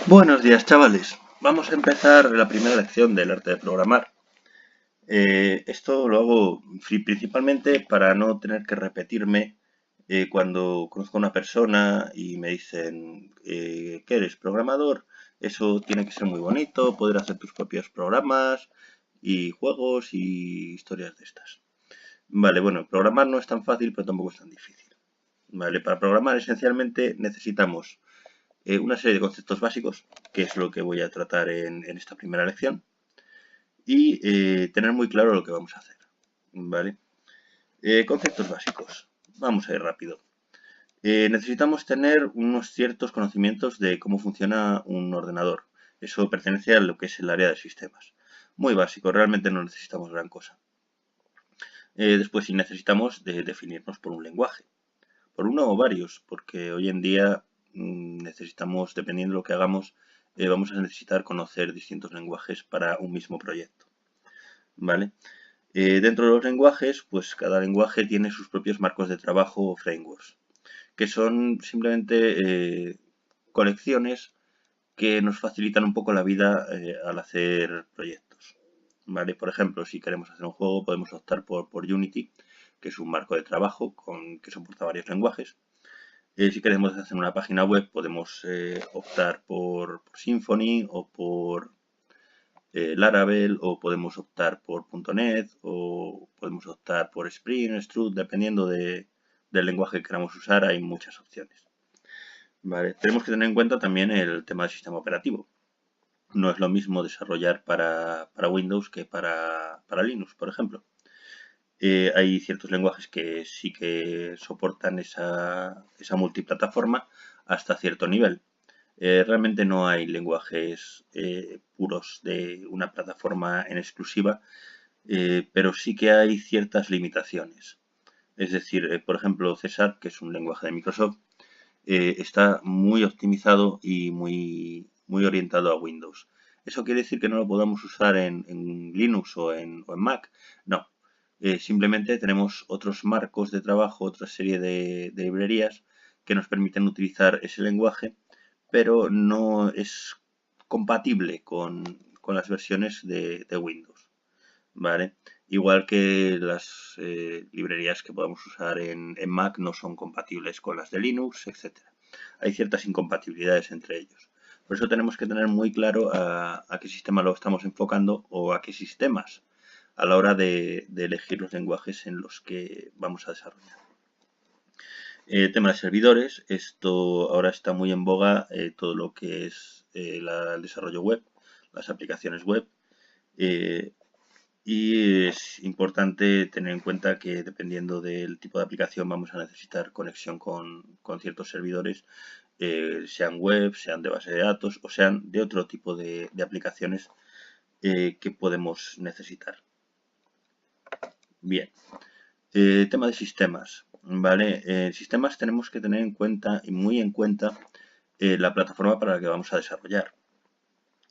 Buenos días, chavales. Vamos a empezar la primera lección del arte de programar. Esto lo hago principalmente para no tener que repetirme cuando conozco a una persona y me dicen que eres programador. Eso tiene que ser muy bonito, poder hacer tus propios programas y juegos y historias de estas. Vale, bueno, programar no es tan fácil, pero tampoco es tan difícil. Vale, para programar esencialmente necesitamos una serie de conceptos básicos, que es lo que voy a tratar en esta primera lección, y tener muy claro lo que vamos a hacer. ¿Vale? Conceptos básicos. Vamos a ir rápido. Necesitamos tener unos ciertos conocimientos de cómo funciona un ordenador. Eso pertenece a lo que es el área de sistemas. Muy básico, realmente no necesitamos gran cosa. Después, si necesitamos definirnos por un lenguaje, por uno o varios, porque hoy en día necesitamos, dependiendo de lo que hagamos, vamos a necesitar conocer distintos lenguajes para un mismo proyecto. ¿Vale? Dentro de los lenguajes, pues cada lenguaje tiene sus propios marcos de trabajo o frameworks, que son simplemente colecciones que nos facilitan un poco la vida al hacer proyectos. ¿Vale? Por ejemplo, si queremos hacer un juego, podemos optar por Unity, que es un marco de trabajo que soporta varios lenguajes. Si queremos hacer una página web, podemos optar por Symfony o por Laravel, o podemos optar por .NET, o podemos optar por Spring, Strut, dependiendo del lenguaje que queramos usar, hay muchas opciones. Vale. Tenemos que tener en cuenta también el tema del sistema operativo. No es lo mismo desarrollar para Windows que para Linux, por ejemplo. Hay ciertos lenguajes que sí que soportan esa multiplataforma hasta cierto nivel. Realmente no hay lenguajes puros de una plataforma en exclusiva, pero sí que hay ciertas limitaciones. Es decir, por ejemplo, C#, que es un lenguaje de Microsoft, está muy optimizado y muy orientado a Windows. ¿Eso quiere decir que no lo podamos usar en Linux o en Mac? No. Simplemente tenemos otros marcos de trabajo, otra serie de librerías que nos permiten utilizar ese lenguaje, pero no es compatible con las versiones de Windows. ¿Vale? Igual que las librerías que podemos usar en Mac no son compatibles con las de Linux, etcétera. Hay ciertas incompatibilidades entre ellos. Por eso tenemos que tener muy claro a qué sistema lo estamos enfocando o a qué sistemas a la hora de elegir los lenguajes en los que vamos a desarrollar. Tema de servidores, esto ahora está muy en boga, todo lo que es el desarrollo web, las aplicaciones web. Eh, y es importante tener en cuenta que dependiendo del tipo de aplicación vamos a necesitar conexión con ciertos servidores, sean web, sean de base de datos o sean de otro tipo de aplicaciones que podemos necesitar. Bien, tema de sistemas. ¿Vale? Sistemas tenemos que tener en cuenta y muy en cuenta la plataforma para la que vamos a desarrollar.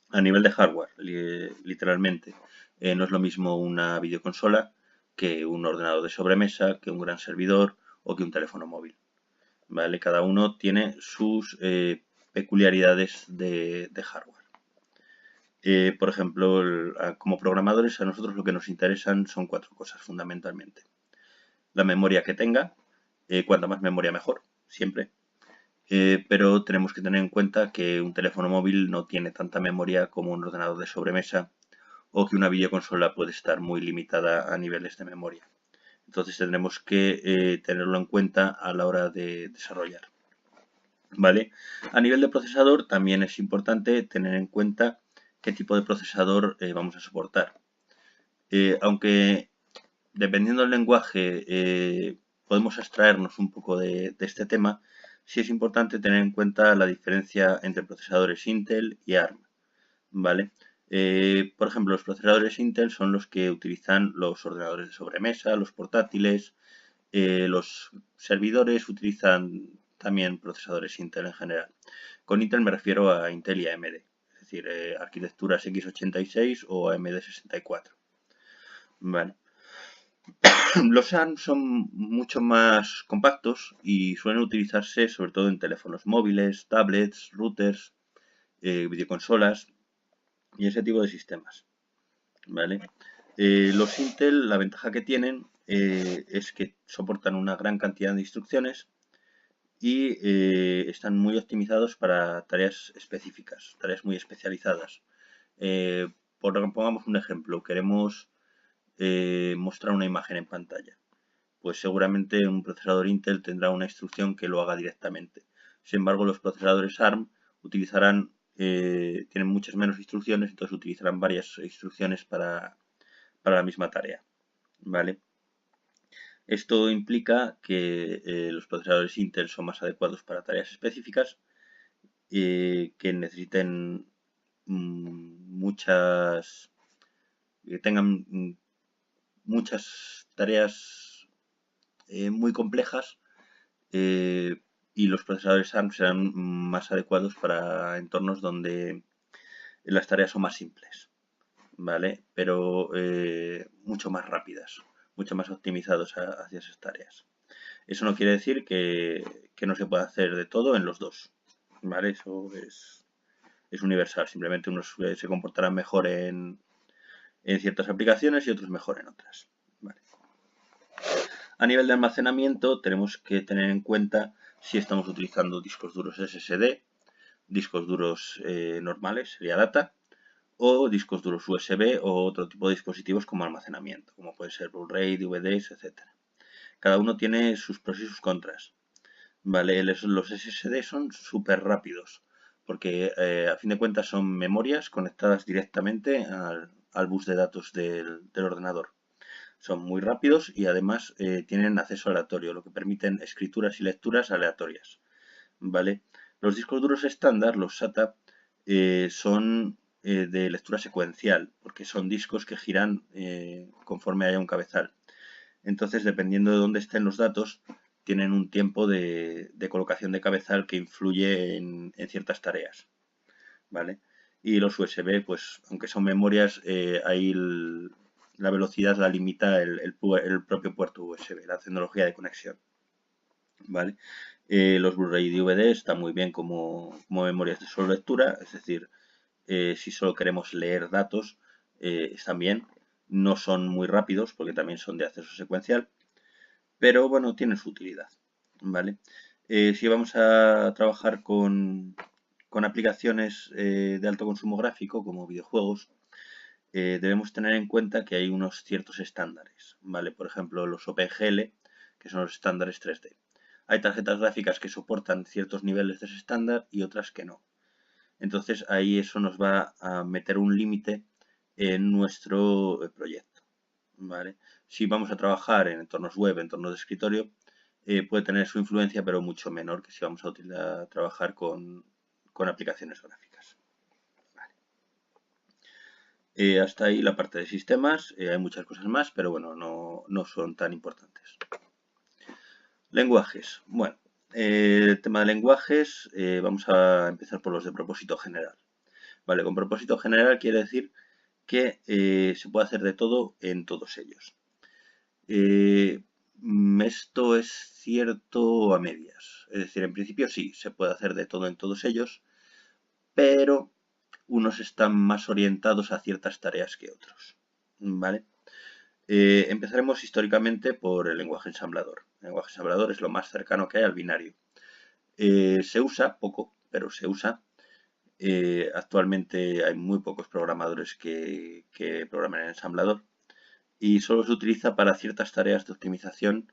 A nivel de hardware, literalmente, no es lo mismo una videoconsola que un ordenador de sobremesa, que un gran servidor o que un teléfono móvil. ¿Vale? Cada uno tiene sus peculiaridades de hardware. Por ejemplo, como programadores, a nosotros lo que nos interesan son 4 cosas fundamentalmente. La memoria que tenga, cuanta más memoria mejor, siempre. Pero tenemos que tener en cuenta que un teléfono móvil no tiene tanta memoria como un ordenador de sobremesa, o que una videoconsola puede estar muy limitada a niveles de memoria. Entonces tendremos que tenerlo en cuenta a la hora de desarrollar. ¿Vale? A nivel de procesador también es importante tener en cuenta qué tipo de procesador vamos a soportar. Aunque dependiendo del lenguaje podemos abstraernos un poco de este tema, sí es importante tener en cuenta la diferencia entre procesadores Intel y ARM. ¿Vale? Por ejemplo, los procesadores Intel son los que utilizan los ordenadores de sobremesa, los portátiles, los servidores utilizan también procesadores Intel en general. Con Intel me refiero a Intel y AMD, es decir, arquitecturas x86 o AMD 64. Vale. Los ARM son mucho más compactos y suelen utilizarse sobre todo en teléfonos móviles, tablets, routers. videoconsolas y ese tipo de sistemas, ¿vale? Los Intel, la ventaja que tienen es que soportan una gran cantidad de instrucciones y están muy optimizados para tareas específicas, tareas muy especializadas. Pongamos un ejemplo, queremos mostrar una imagen en pantalla. Pues seguramente un procesador Intel tendrá una instrucción que lo haga directamente. Sin embargo, los procesadores ARM tienen muchas menos instrucciones, entonces utilizarán varias instrucciones para la misma tarea, ¿vale? Esto implica que los procesadores Intel son más adecuados para tareas específicas que necesiten que tengan muchas tareas muy complejas y los procesadores ARM serán más adecuados para entornos donde las tareas son más simples, ¿vale? Pero mucho más rápidas, mucho más optimizados hacia esas tareas. Eso no quiere decir que no se pueda hacer de todo en los dos, ¿vale? Eso es universal, simplemente unos se comportarán mejor en ciertas aplicaciones y otros mejor en otras, ¿vale? A nivel de almacenamiento tenemos que tener en cuenta si estamos utilizando discos duros SSD, discos duros normales, sería data, o discos duros USB o otro tipo de dispositivos como almacenamiento, como puede ser Blu-ray, DVDs, etc. Cada uno tiene sus pros y sus contras. Vale, los SSD son súper rápidos, porque a fin de cuentas son memorias conectadas directamente al bus de datos del ordenador. Son muy rápidos y además tienen acceso aleatorio, lo que permiten escrituras y lecturas aleatorias. ¿Vale? Los discos duros estándar, los SATA, son de lectura secuencial, porque son discos que giran conforme haya un cabezal. Entonces, dependiendo de dónde estén los datos, tienen un tiempo de colocación de cabezal que influye en ciertas tareas, ¿vale? Y los USB, pues, aunque son memorias, ahí la velocidad la limita el propio puerto USB, la tecnología de conexión, ¿vale? Los Blu-ray y DVD están muy bien como memorias de solo lectura, es decir, si solo queremos leer datos, están bien. No son muy rápidos porque también son de acceso secuencial, pero bueno, tienen su utilidad, ¿vale? Si vamos a trabajar con aplicaciones de alto consumo gráfico, como videojuegos, debemos tener en cuenta que hay unos ciertos estándares, ¿vale? Por ejemplo, los OpenGL, que son los estándares 3D. Hay tarjetas gráficas que soportan ciertos niveles de ese estándar y otras que no. Entonces ahí eso nos va a meter un límite en nuestro proyecto, ¿vale? Si vamos a trabajar en entornos web, entornos de escritorio, puede tener su influencia, pero mucho menor que si vamos a trabajar con aplicaciones gráficas. Vale. Hasta ahí la parte de sistemas. Hay muchas cosas más, pero bueno, no son tan importantes. Lenguajes. Bueno, el tema de lenguajes, vamos a empezar por los de propósito general. Vale, con propósito general quiere decir que se puede hacer de todo en todos ellos. Esto es cierto a medias. Es decir, en principio sí, se puede hacer de todo en todos ellos, pero unos están más orientados a ciertas tareas que otros. ¿Vale? Empezaremos históricamente por el lenguaje ensamblador. El lenguaje ensamblador es lo más cercano que hay al binario. Se usa poco, pero se usa. Actualmente hay muy pocos programadores que programan en ensamblador y solo se utiliza para ciertas tareas de optimización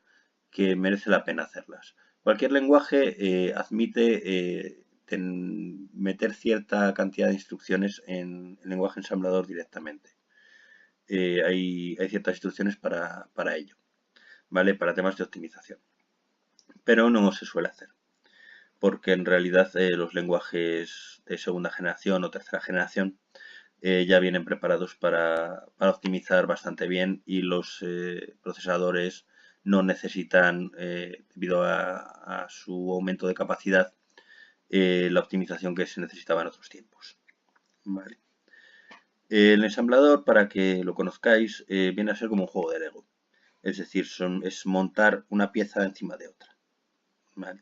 que merece la pena hacerlas. Cualquier lenguaje admite meter cierta cantidad de instrucciones en el lenguaje ensamblador directamente. Hay ciertas instrucciones para ello, ¿vale? Para temas de optimización. Pero no se suele hacer, porque en realidad los lenguajes de segunda generación o tercera generación ya vienen preparados para optimizar bastante bien y los procesadores no necesitan, debido a su aumento de capacidad, la optimización que se necesitaba en otros tiempos. Vale. El ensamblador, para que lo conozcáis, viene a ser como un juego de Lego. Es decir, es montar una pieza encima de otra. Vale.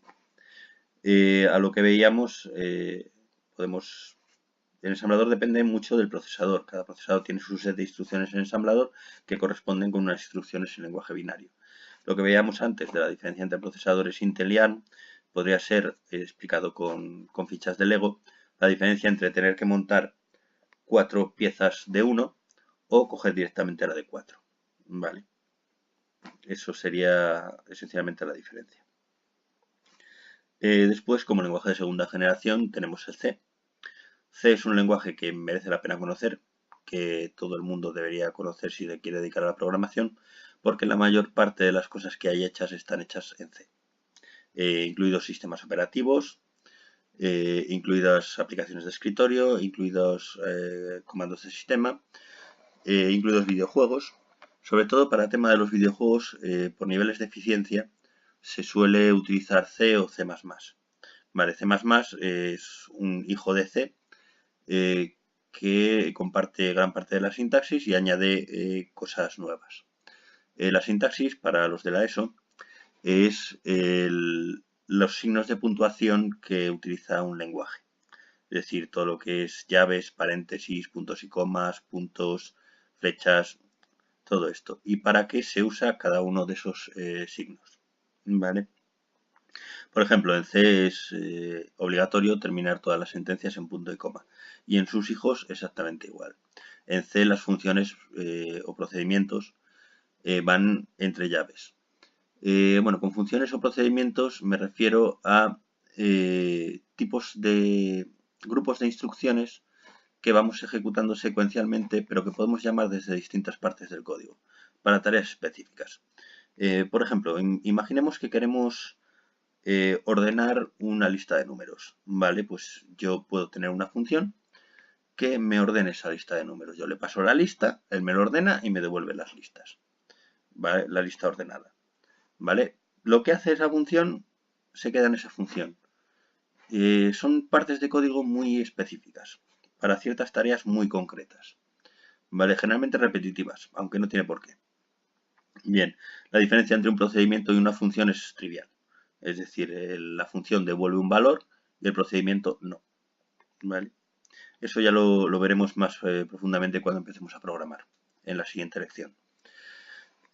A lo que veíamos, podemos El ensamblador depende mucho del procesador. Cada procesador tiene su set de instrucciones en ensamblador que corresponden con unas instrucciones en lenguaje binario. Lo que veíamos antes de la diferencia entre procesadores Intel y ARM podría ser explicado con fichas de Lego. La diferencia entre tener que montar 4 piezas de uno o coger directamente la de 4. Vale. Eso sería esencialmente la diferencia. Después, como lenguaje de segunda generación, tenemos el C. C es un lenguaje que merece la pena conocer, que todo el mundo debería conocer si le quiere dedicar a la programación, porque la mayor parte de las cosas que hay hechas están hechas en C. Incluidos sistemas operativos, incluidas aplicaciones de escritorio, incluidos comandos de sistema, incluidos videojuegos. Sobre todo para el tema de los videojuegos, por niveles de eficiencia, se suele utilizar C o C++. Vale, C++ es un hijo de C que comparte gran parte de la sintaxis y añade cosas nuevas. La sintaxis, para los de la ESO, es los signos de puntuación que utiliza un lenguaje. Es decir, todo lo que es llaves, paréntesis, puntos y comas, puntos, flechas, todo esto. ¿Y para qué se usa cada uno de esos signos? ¿Vale? Por ejemplo, en C es obligatorio terminar todas las sentencias en punto y coma. Y en sus hijos exactamente igual. En C las funciones o procedimientos van entre llaves. Bueno, con funciones o procedimientos me refiero a tipos de grupos de instrucciones que vamos ejecutando secuencialmente, pero que podemos llamar desde distintas partes del código, para tareas específicas. Por ejemplo, imaginemos que queremos ordenar una lista de números. Vale, pues yo puedo tener una función que me ordene esa lista de números. Yo le paso la lista, él me lo ordena y me devuelve las listas. ¿Vale? La lista ordenada. ¿Vale? Lo que hace esa función se queda en esa función. Son partes de código muy específicas, para ciertas tareas muy concretas. ¿Vale? Generalmente repetitivas, aunque no tiene por qué. Bien, la diferencia entre un procedimiento y una función es trivial. Es decir, la función devuelve un valor y el procedimiento no. ¿Vale? Eso ya lo veremos más profundamente cuando empecemos a programar en la siguiente lección.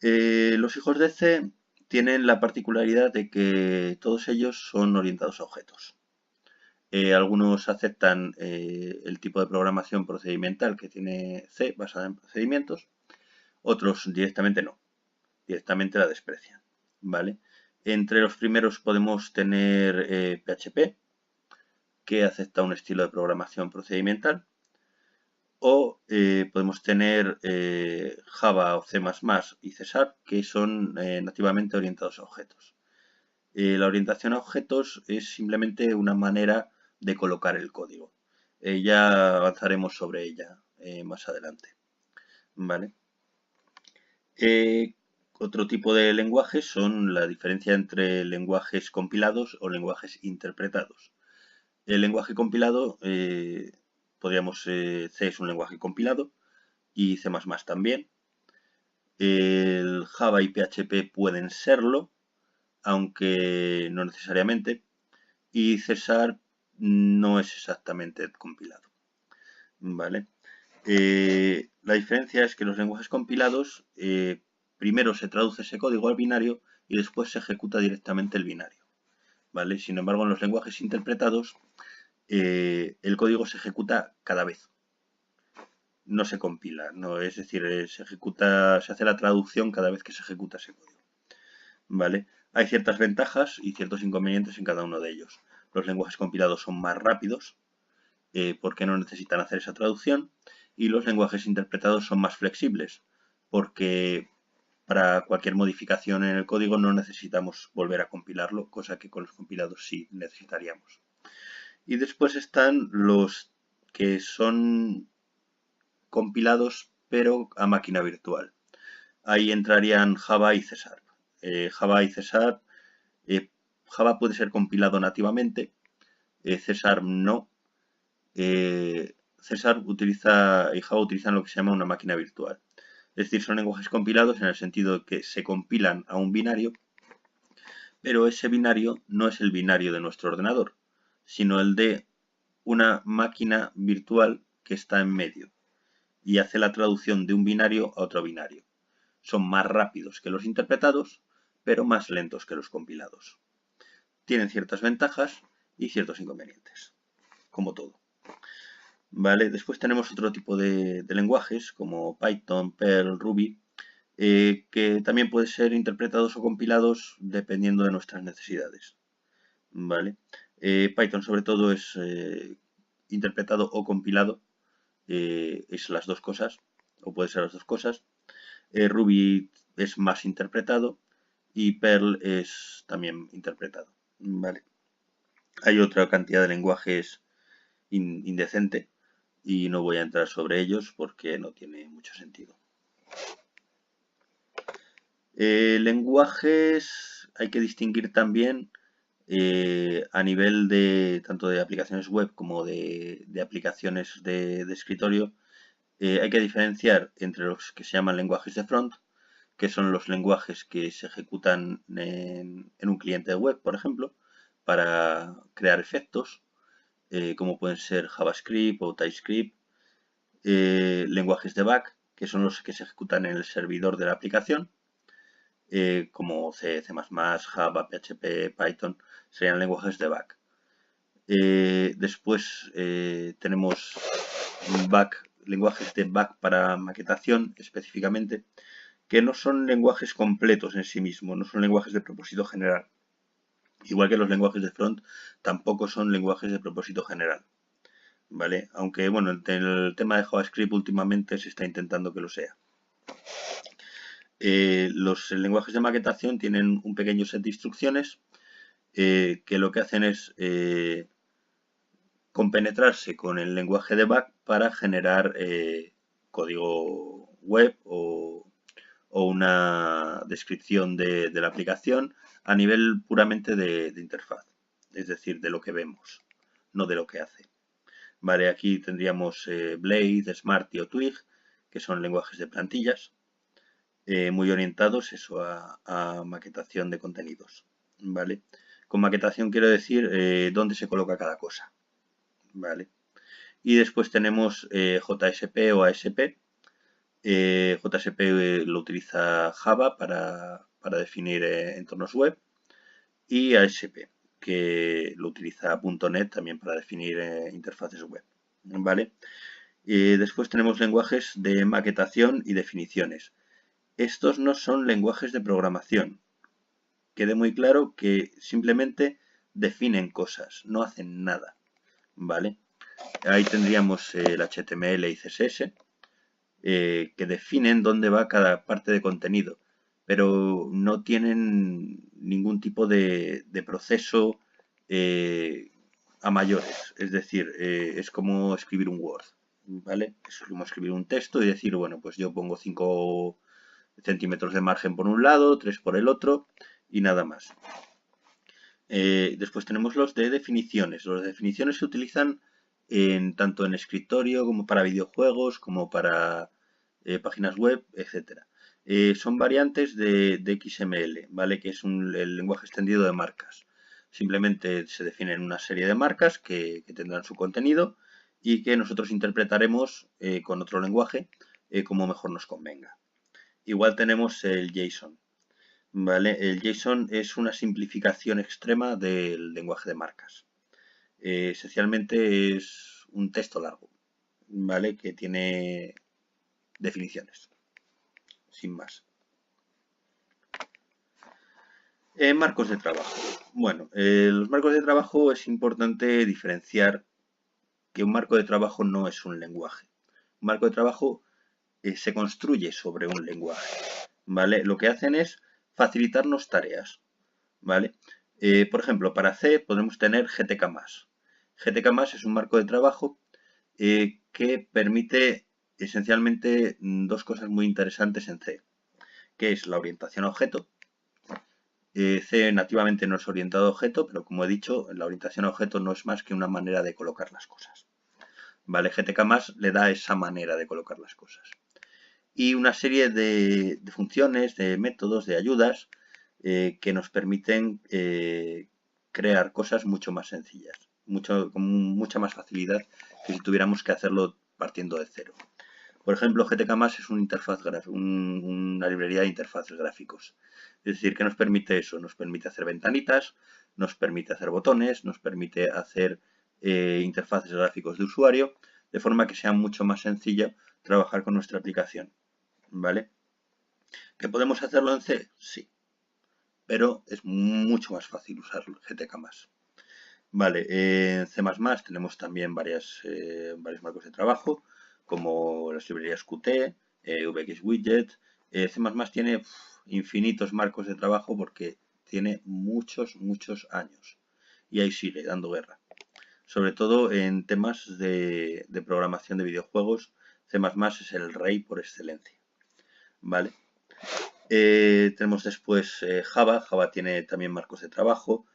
Los hijos de C tienen la particularidad de que todos ellos son orientados a objetos. Algunos aceptan el tipo de programación procedimental que tiene C basada en procedimientos, otros directamente no, directamente la desprecian. ¿Vale? Entre los primeros podemos tener PHP, que acepta un estilo de programación procedimental, o podemos tener Java o C++ y C#, que son nativamente orientados a objetos. La orientación a objetos es simplemente una manera de colocar el código. Ya avanzaremos sobre ella más adelante. ¿Vale? Otro tipo de lenguajes son la diferencia entre lenguajes compilados o lenguajes interpretados. El lenguaje compilado, podríamos, C es un lenguaje compilado y C++ también. El Java y PHP pueden serlo, aunque no necesariamente. Y C# no es exactamente compilado. ¿Vale? La diferencia es que los lenguajes compilados, primero se traduce ese código al binario y después se ejecuta directamente el binario. ¿Vale? Sin embargo, en los lenguajes interpretados, el código se ejecuta cada vez. No se compila, no, es decir, se hace la traducción cada vez que se ejecuta ese código. ¿Vale? Hay ciertas ventajas y ciertos inconvenientes en cada uno de ellos. Los lenguajes compilados son más rápidos, porque no necesitan hacer esa traducción, y los lenguajes interpretados son más flexibles, porque para cualquier modificación en el código no necesitamos volver a compilarlo, cosa que con los compilados sí necesitaríamos. Y después están los que son compilados pero a máquina virtual. Ahí entrarían Java y C#. Java y C#, Java puede ser compilado nativamente, C# no. C# y Java utilizan lo que se llama una máquina virtual. Es decir, son lenguajes compilados en el sentido de que se compilan a un binario, pero ese binario no es el binario de nuestro ordenador, sino el de una máquina virtual que está en medio y hace la traducción de un binario a otro binario. Son más rápidos que los interpretados, pero más lentos que los compilados. Tienen ciertas ventajas y ciertos inconvenientes, como todo. ¿Vale? Después tenemos otro tipo de lenguajes como Python, Perl, Ruby, que también pueden ser interpretados o compilados dependiendo de nuestras necesidades. ¿Vale? Python sobre todo es interpretado o compilado, es las dos cosas, o puede ser las dos cosas. Ruby es más interpretado y Perl es también interpretado. ¿Vale? Hay otra cantidad de lenguajes indecente y no voy a entrar sobre ellos porque no tiene mucho sentido. Lenguajes hay que distinguir también a nivel de tanto de aplicaciones web como de aplicaciones de escritorio. Hay que diferenciar entre los que se llaman lenguajes de front, que son los lenguajes que se ejecutan en un cliente de web, por ejemplo, para crear efectos, como pueden ser JavaScript o TypeScript. Lenguajes de back, que son los que se ejecutan en el servidor de la aplicación, como C, C++, Java, PHP, Python, serían lenguajes de back. Después tenemos lenguajes de back para maquetación específicamente, que no son lenguajes completos en sí mismos, no son lenguajes de propósito general. Igual que los lenguajes de front, tampoco son lenguajes de propósito general. ¿Vale? Aunque, bueno, en el tema de JavaScript últimamente se está intentando que lo sea. Los lenguajes de maquetación tienen un pequeño set de instrucciones que lo que hacen es compenetrarse con el lenguaje de back para generar código web o una descripción de la aplicación a nivel puramente de interfaz, es decir, de lo que vemos, no de lo que hace. Vale, aquí tendríamos Blade, Smarty o Twig, que son lenguajes de plantillas, muy orientados eso a maquetación de contenidos. ¿Vale? Con maquetación quiero decir dónde se coloca cada cosa. ¿Vale? Y después tenemos JSP o ASP. JSP lo utiliza Java para definir entornos web, y ASP, que lo utiliza .NET también para definir interfaces web. ¿Vale? Después tenemos lenguajes de maquetación y definiciones. Estos no son lenguajes de programación. Quede muy claro que simplemente definen cosas, no hacen nada. ¿Vale? Ahí tendríamos el HTML y CSS, que definen dónde va cada parte de contenido, pero no tienen ningún tipo de proceso a mayores. Es decir, es como escribir un Word, ¿vale? Es como escribir un texto y decir, bueno, pues yo pongo 5 centímetros de margen por un lado, 3 por el otro y nada más. Después tenemos los de definiciones. Los de definiciones se utilizan tanto en escritorio como para videojuegos, como para páginas web, etc. Son variantes de XML, ¿vale? Que es el lenguaje extendido de marcas. Simplemente se definen una serie de marcas que tendrán su contenido y que nosotros interpretaremos con otro lenguaje como mejor nos convenga. Igual tenemos el JSON. ¿Vale? El JSON es una simplificación extrema del lenguaje de marcas. Esencialmente es un texto largo, ¿vale? Que tiene definiciones, sin más. Marcos de trabajo. Bueno, los marcos de trabajo es importante diferenciar que un marco de trabajo no es un lenguaje. Un marco de trabajo se construye sobre un lenguaje, ¿vale? Lo que hacen es facilitarnos tareas, ¿vale? Por ejemplo, para C podemos tener GTK+. GTK+ es un marco de trabajo que permite esencialmente dos cosas muy interesantes en C, que es la orientación a objeto. C nativamente no es orientado a objeto, pero como he dicho, la orientación a objeto no es más que una manera de colocar las cosas. ¿Vale? GTK+ le da esa manera de colocar las cosas. Y una serie de funciones, de métodos, de ayudas que nos permiten crear cosas mucho más sencillas. con mucha más facilidad que si tuviéramos que hacerlo partiendo de cero. Por ejemplo, GTK+ es una librería de interfaces gráficos. Es decir, ¿qué nos permite eso? Nos permite hacer ventanitas, nos permite hacer botones, nos permite hacer interfaces gráficos de usuario, de forma que sea mucho más sencillo trabajar con nuestra aplicación. ¿Vale? ¿Que podemos hacerlo en C? Sí, pero es mucho más fácil usar GTK+. Vale, en C++ tenemos también varios marcos de trabajo, como las librerías Qt, VxWidget. C++ tiene infinitos marcos de trabajo porque tiene muchos años. Y ahí sigue dando guerra. Sobre todo en temas de programación de videojuegos, C++ es el rey por excelencia. Vale. Tenemos después Java. Java tiene también marcos de trabajo.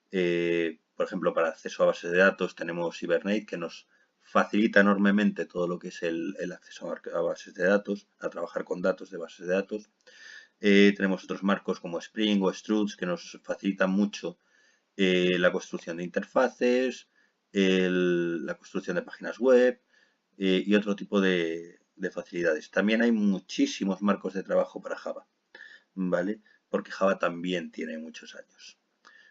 Por ejemplo, para acceso a bases de datos tenemos Hibernate, que nos facilita enormemente todo lo que es el acceso a bases de datos, a trabajar con datos de bases de datos. Tenemos otros marcos como Spring o Struts que nos facilitan mucho la construcción de interfaces, la construcción de páginas web y otro tipo de facilidades. También hay muchísimos marcos de trabajo para Java, ¿vale? Porque Java también tiene muchos años.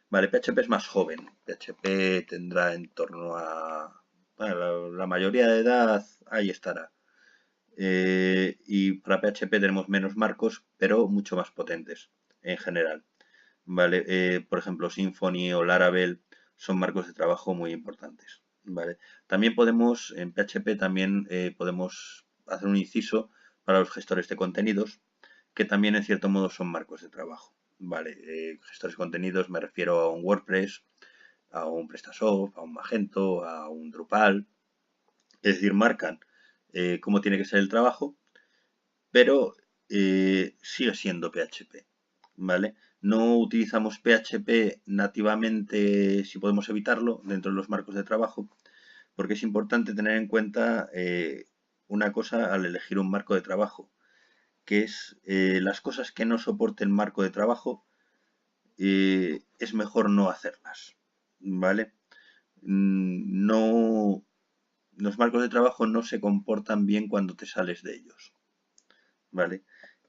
Vale, PHP es más joven. PHP tendrá en torno a... Bueno, la mayoría de edad ahí estará. Y para PHP tenemos menos marcos, pero mucho más potentes en general. Vale, por ejemplo, Symfony o Laravel son marcos de trabajo muy importantes. Vale, también podemos, en PHP también podemos hacer un inciso para los gestores de contenidos, que también en cierto modo son marcos de trabajo. Vale, gestores de contenidos me refiero a un WordPress, a un PrestaShop, a un Magento, a un Drupal. Es decir, marcan cómo tiene que ser el trabajo, pero sigue siendo PHP. ¿Vale? No utilizamos PHP nativamente si podemos evitarlo dentro de los marcos de trabajo, porque es importante tener en cuenta una cosa al elegir un marco de trabajo, que es las cosas que no soporten marco de trabajo, es mejor no hacerlas, ¿vale? No, los marcos de trabajo no se comportan bien cuando te sales de ellos, ¿vale?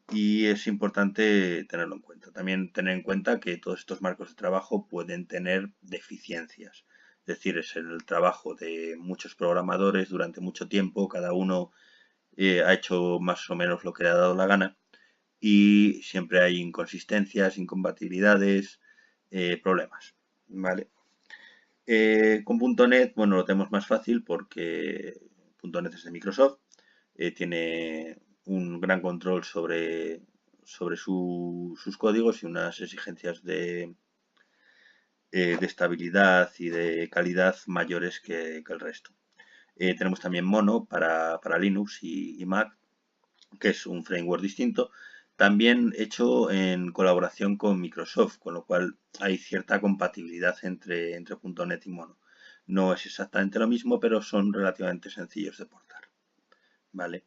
Y es importante tenerlo en cuenta. También tener en cuenta que todos estos marcos de trabajo pueden tener deficiencias. Es decir, es el trabajo de muchos programadores durante mucho tiempo, cada uno ha hecho más o menos lo que le ha dado la gana y siempre hay inconsistencias, incompatibilidades, problemas. ¿Vale? Con .NET, bueno, lo tenemos más fácil porque .NET es de Microsoft, tiene un gran control sobre sus códigos y unas exigencias de estabilidad y de calidad mayores que el resto. Tenemos también Mono para Linux y Mac, que es un framework distinto, también hecho en colaboración con Microsoft, con lo cual hay cierta compatibilidad entre .NET y Mono. No es exactamente lo mismo, pero son relativamente sencillos de portar. ¿Vale?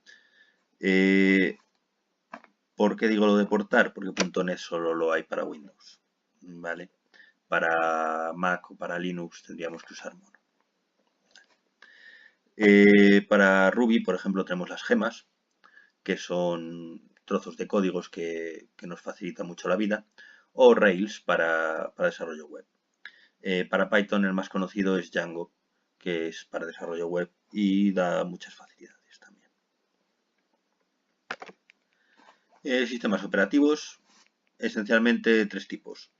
¿Por qué digo lo de portar? Porque .NET solo lo hay para Windows. ¿Vale? Para Mac o para Linux tendríamos que usar Mono. Para Ruby, por ejemplo, tenemos las gemas, que son trozos de códigos que nos facilitan mucho la vida, o Rails para desarrollo web. Para Python el más conocido es Django, que es para desarrollo web y da muchas facilidades también. Sistemas operativos, esencialmente tres tipos: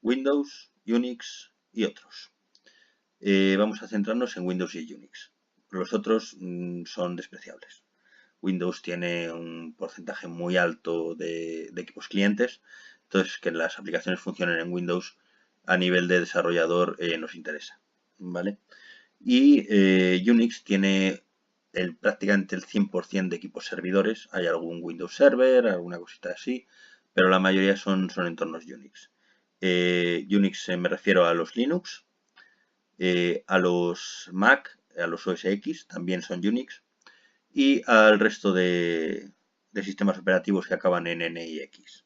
Windows, Unix y otros. Vamos a centrarnos en Windows y Unix. Los otros son despreciables. Windows tiene un porcentaje muy alto de equipos clientes, entonces que las aplicaciones funcionen en Windows a nivel de desarrollador nos interesa, ¿vale? Y Unix tiene prácticamente el 100% de equipos servidores. Hay algún Windows Server, alguna cosita así, pero la mayoría son entornos Unix. Unix me refiero a los Linux, a los Mac, a los OS X, también son Unix, y al resto de sistemas operativos que acaban en N y X,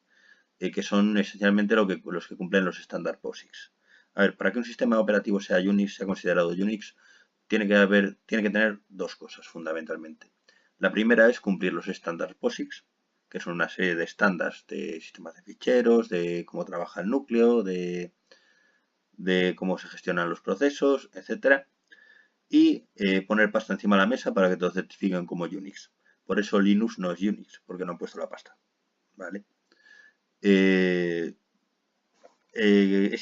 que son esencialmente los que cumplen los estándar POSIX. A ver, para que un sistema operativo sea Unix, sea considerado Unix, tiene que tener dos cosas fundamentalmente. La primera es cumplir los estándares POSIX, que son una serie de estándares de sistemas de ficheros, de cómo trabaja el núcleo, de cómo se gestionan los procesos, etcétera, y poner pasta encima de la mesa para que te lo certifiquen como Unix. Por eso Linux no es Unix, porque no han puesto la pasta. ¿Vale? Es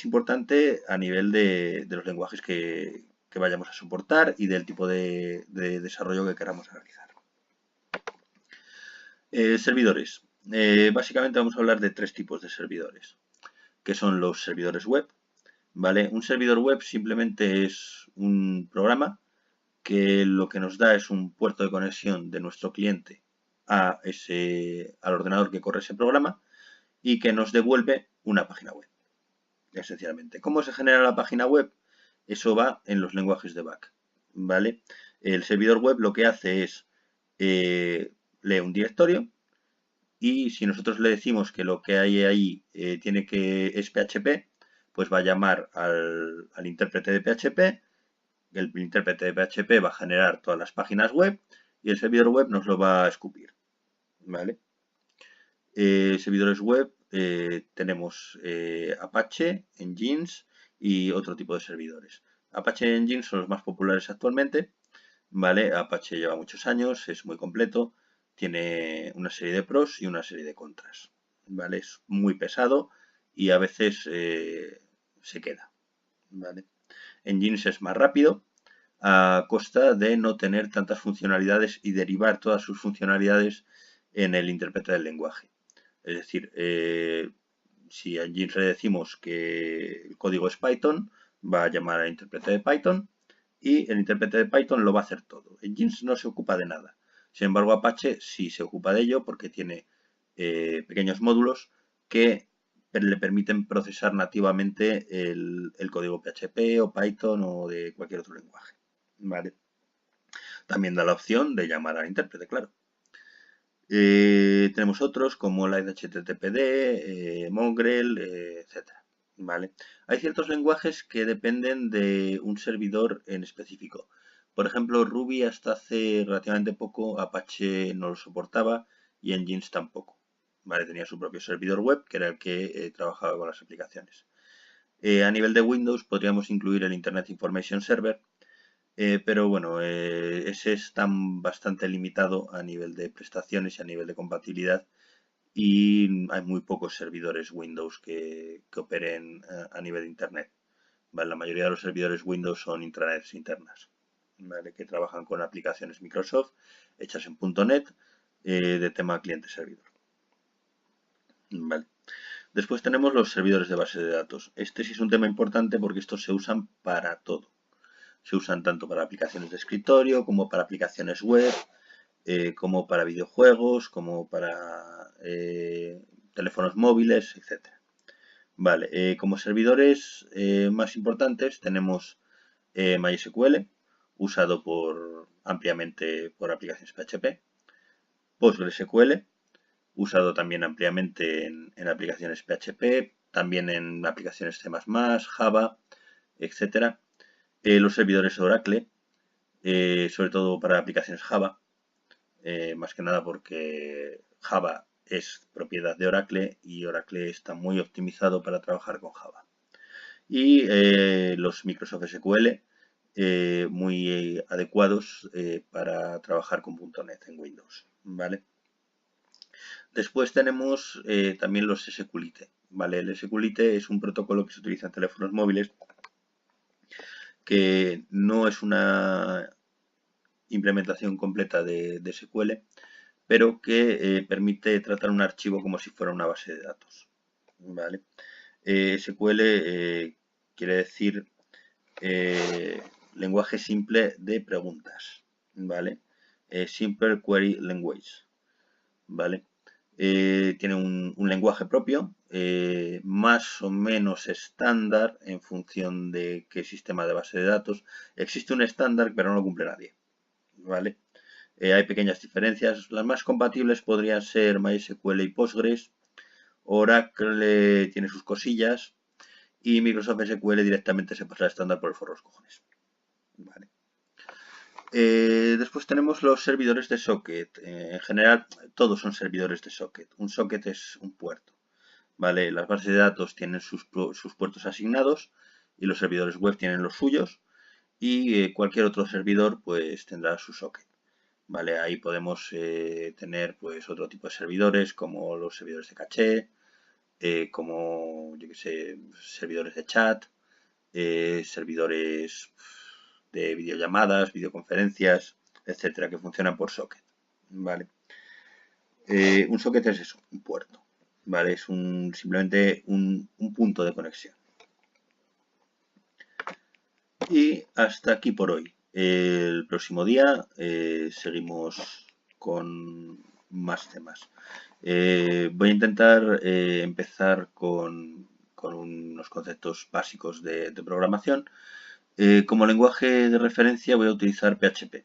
importante a nivel de los lenguajes que vayamos a soportar y del tipo de desarrollo que queramos realizar. Servidores. Básicamente vamos a hablar de tres tipos de servidores, que son los servidores web. ¿Vale? Un servidor web simplemente es un programa que lo que nos da es un puerto de conexión de nuestro cliente al ordenador que corre ese programa y que nos devuelve una página web, esencialmente. ¿Cómo se genera la página web? Eso va en los lenguajes de back, ¿vale? El servidor web lo que hace es lee un directorio y si nosotros le decimos que lo que hay ahí es PHP, pues va a llamar al intérprete de PHP, el intérprete de PHP va a generar todas las páginas web y el servidor web nos lo va a escupir, ¿vale? Servidores web tenemos Apache, Nginx y otro tipo de servidores. Apache y Nginx son los más populares actualmente, ¿vale? Apache lleva muchos años, es muy completo, tiene una serie de pros y una serie de contras, ¿vale? Es muy pesado y a veces se queda, ¿vale? Nginx es más rápido a costa de no tener tantas funcionalidades y derivar todas sus funcionalidades en el intérprete del lenguaje. Es decir, si a Nginx le decimos que el código es Python, va a llamar al intérprete de Python y el intérprete de Python lo va a hacer todo. Nginx no se ocupa de nada. Sin embargo, Apache sí se ocupa de ello porque tiene pequeños módulos que le permiten procesar nativamente el código PHP o Python o de cualquier otro lenguaje. ¿Vale? También da la opción de llamar al intérprete, claro. Tenemos otros como la HTTPD, Mongrel, etc. ¿Vale? Hay ciertos lenguajes que dependen de un servidor en específico. Por ejemplo, Ruby hasta hace relativamente poco, Apache no lo soportaba y Nginx tampoco. ¿Vale? Tenía su propio servidor web, que era el que trabajaba con las aplicaciones. A nivel de Windows podríamos incluir el Internet Information Server, pero bueno, ese está bastante limitado a nivel de prestaciones y a nivel de compatibilidad y hay muy pocos servidores Windows que operen a nivel de Internet. ¿Vale? La mayoría de los servidores Windows son intranets internas, ¿vale? Que trabajan con aplicaciones Microsoft hechas en .NET de tema cliente-servidor. ¿Vale? Después tenemos los servidores de base de datos. Este sí es un tema importante porque estos se usan para todo. Se usan tanto para aplicaciones de escritorio como para aplicaciones web, como para videojuegos, como para teléfonos móviles, etc. Vale, como servidores más importantes tenemos MySQL, usado ampliamente por aplicaciones PHP, PostgreSQL, usado también ampliamente en aplicaciones PHP, también en aplicaciones C++, Java, etc. Los servidores Oracle, sobre todo para aplicaciones Java, más que nada porque Java es propiedad de Oracle y Oracle está muy optimizado para trabajar con Java. Y los Microsoft SQL muy adecuados para trabajar con .NET en Windows, ¿vale? Después tenemos también los SQLite, ¿vale? El SQLite es un protocolo que se utiliza en teléfonos móviles que no es una implementación completa de SQL, pero que permite tratar un archivo como si fuera una base de datos, ¿vale? SQL quiere decir lenguaje simple de preguntas, ¿vale? Simple Query Language, ¿vale? Tiene un lenguaje propio, más o menos estándar en función de qué sistema de base de datos. Existe un estándar, pero no lo cumple nadie, ¿vale? Hay pequeñas diferencias. Las más compatibles podrían ser MySQL y Postgres. Oracle tiene sus cosillas. y Microsoft SQL directamente se pasa al estándar por el forro de los cojones. Vale. Después tenemos los servidores de socket. En general, todos son servidores de socket. Un socket es un puerto. ¿Vale? Las bases de datos tienen sus puertos asignados y los servidores web tienen los suyos. Y cualquier otro servidor pues tendrá su socket. ¿Vale? Ahí podemos tener pues otro tipo de servidores como los servidores de caché, como yo que sé, servidores de chat, servidores de videollamadas, videoconferencias, etcétera, que funcionan por socket. ¿Vale? Un socket es eso, un puerto. ¿Vale? Es simplemente un punto de conexión. Y hasta aquí por hoy. El próximo día seguimos con más temas. Voy a intentar empezar con unos conceptos básicos de programación. Como lenguaje de referencia voy a utilizar PHP,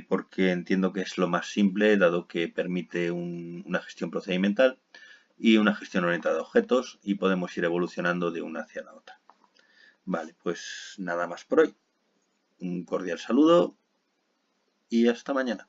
porque entiendo que es lo más simple, dado que permite una gestión procedimental y una gestión orientada a objetos, y podemos ir evolucionando de una hacia la otra. Vale, pues nada más por hoy. Un cordial saludo y hasta mañana.